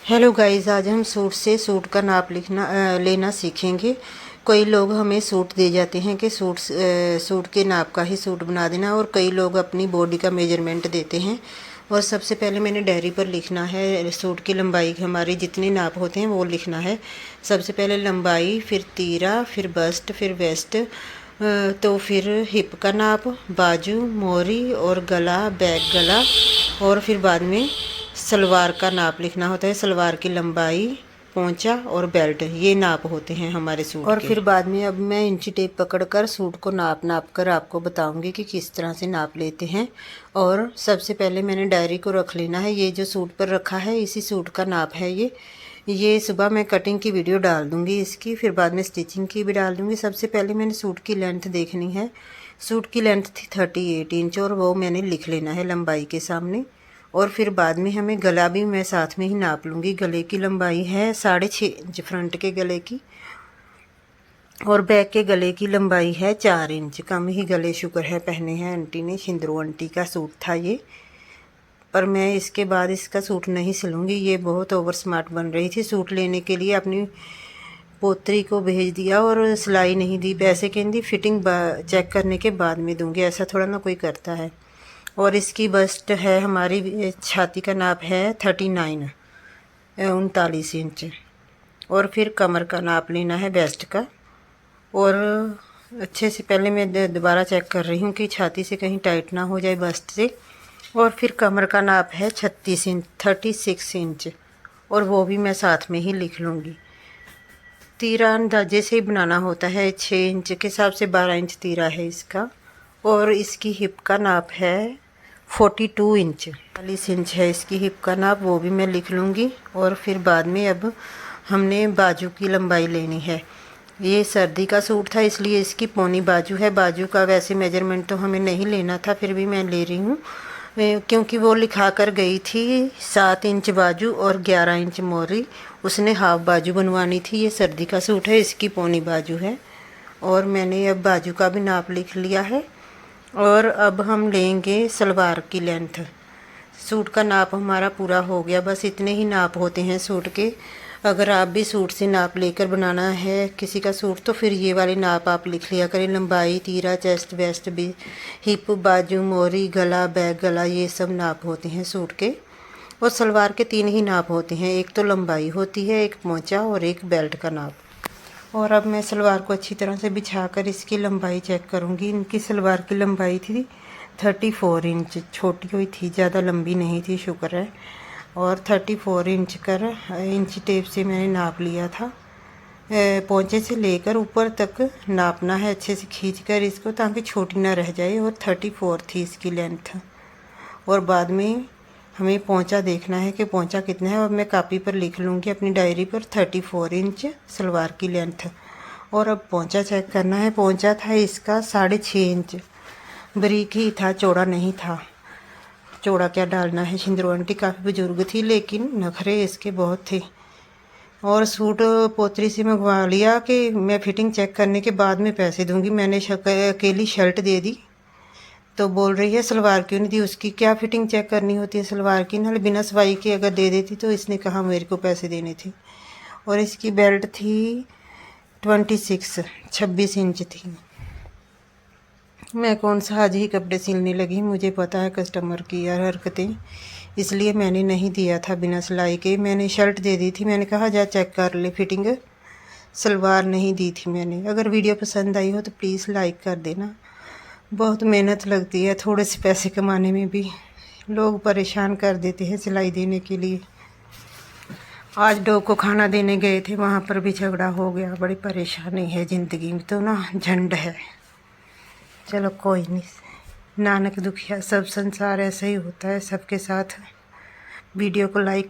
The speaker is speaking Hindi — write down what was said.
हेलो गाइस, आज हम सूट से सूट का नाप लेना सीखेंगे। कई लोग हमें सूट दे जाते हैं कि सूट के नाप का ही सूट बना देना, और कई लोग अपनी बॉडी का मेजरमेंट देते हैं। और सबसे पहले मैंने डायरी पर लिखना है सूट की लंबाई, हमारे जितने नाप होते हैं वो लिखना है। सबसे पहले लंबाई, फिर तीरा, फिर बस्ट, फिर वेस्ट, तो फिर हिप का नाप, बाजू, मोरी और गला, बैक गला, और फिर बाद में सलवार का नाप लिखना होता है। सलवार की लंबाई, पोंचा और बेल्ट, ये नाप होते हैं हमारे सूट और के। फिर बाद में अब मैं इंची टेप पकड़कर सूट को नाप कर आपको बताऊंगी कि किस तरह से नाप लेते हैं। और सबसे पहले मैंने डायरी को रख लेना है। ये जो सूट पर रखा है इसी सूट का नाप है ये सुबह मैं कटिंग की वीडियो डाल दूंगी इसकी, फिर बाद में स्टिचिंग की भी डाल दूंगी। सबसे पहले मैंने सूट की लेंथ देखनी है। सूट की लेंथ थी 38 इंच और वो मैंने लिख लेना है लंबाई के सामने। और फिर बाद में हमें गला भी मैं साथ में ही नाप लूँगी। गले की लंबाई है 6.5 इंच फ्रंट के गले की, और बैक के गले की लंबाई है 4 इंच। कम ही गले शुक्र है पहने हैं आंटी ने, छिंदरू आंटी का सूट था ये। पर मैं इसके बाद इसका सूट नहीं सिलूँगी, ये बहुत ओवर स्मार्ट बन रही थी। सूट लेने के लिए अपनी पोतरी को भेज दिया और सिलाई नहीं दी। वैसे कहती फिटिंग चेक करने के बाद में दूँगी, ऐसा थोड़ा ना कोई करता है। और इसकी बस्ट है, हमारी छाती का नाप है 39 इंच। और फिर कमर का नाप लेना है वेस्ट का। और अच्छे से पहले मैं दोबारा चेक कर रही हूँ कि छाती से कहीं टाइट ना हो जाए बस्ट से। और फिर कमर का नाप है 36 इंच, और वो भी मैं साथ में ही लिख लूँगी। तीरा अंदाजे से ही बनाना होता है, 6 इंच के हिसाब से 12 इंच तीरा है इसका। और इसकी हिप का नाप है 42 इंच, 40 इंच है इसकी हिप का नाप, वो भी मैं लिख लूँगी। और फिर बाद में अब हमने बाजू की लंबाई लेनी है। ये सर्दी का सूट था इसलिए इसकी पौनी बाजू है। बाजू का वैसे मेजरमेंट तो हमें नहीं लेना था, फिर भी मैं ले रही हूँ क्योंकि वो लिखा कर गई थी 7 इंच बाजू और 11 इंच मोरी। उसने हाफ बाजू बनवानी थी। ये सर्दी का सूट है, इसकी पौनी बाजू है। और मैंने अब बाजू का भी नाप लिख लिया है। और अब हम लेंगे सलवार की लेंथ। सूट का नाप हमारा पूरा हो गया, बस इतने ही नाप होते हैं सूट के। अगर आप भी सूट से नाप लेकर बनाना है किसी का सूट तो फिर ये वाले नाप आप लिख लिया करें। लंबाई, तीरा, चेस्ट, वेस्ट भी, हिप, बाजू, मोरी, गला, बैक गला, ये सब नाप होते हैं सूट के। और सलवार के 3 ही नाप होते हैं, एक तो लंबाई होती है, एक पोंचा और एक बेल्ट का नाप। और अब मैं सलवार को अच्छी तरह से बिछाकर इसकी लंबाई चेक करूँगी। इनकी सलवार की लंबाई थी 34 इंच, छोटी हुई थी, ज़्यादा लंबी नहीं थी शुक्र है। और 34 इंच कर इंची टेप से मैंने नाप लिया था। पोंचे से लेकर ऊपर तक नापना है अच्छे से खींचकर इसको, ताकि छोटी ना रह जाए। और 34 थी इसकी लेंथ। और बाद में हमें पोंचा देखना है कि पोंचा कितना है। और मैं कापी पर लिख लूँगी अपनी डायरी पर 34 इंच सलवार की लेंथ। और अब पोंचा चेक करना है। पोंचा था इसका 6.5 इंच, बारीक ही था, चौड़ा नहीं था। चौड़ा क्या डालना है, छिंदरू आंटी काफ़ी बुजुर्ग थी लेकिन नखरे इसके बहुत थे। और सूट पोतरी से मंगवा लिया कि मैं फिटिंग चेक करने के बाद में पैसे दूंगी। मैंने अकेली शर्ट दे दी तो बोल रही है सलवार क्यों नहीं दी, उसकी क्या फिटिंग चेक करनी होती है सलवार की, ना बिना सवाई के अगर दे देती तो इसने कहा मेरे को पैसे देने थे। और इसकी बेल्ट थी 26 इंच थी। मैं कौन सा आज ही कपड़े सिलने लगी, मुझे पता है कस्टमर की यार हरकतें, इसलिए मैंने नहीं दिया था बिना सिलाई के। मैंने शर्ट दे दी थी, मैंने कहा जा चेक कर ले फिटिंग, सलवार नहीं दी थी मैंने। अगर वीडियो पसंद आई हो तो प्लीज़ लाइक कर देना। बहुत मेहनत लगती है थोड़े से पैसे कमाने में भी, लोग परेशान कर देते हैं सिलाई देने के लिए। आज डॉग को खाना देने गए थे, वहाँ पर भी झगड़ा हो गया। बड़ी परेशानी है ज़िंदगी में तो ना, झंड है। चलो कोई नहीं, नानक दुखिया सब संसार ऐसे ही होता है सबके साथ। वीडियो को लाइक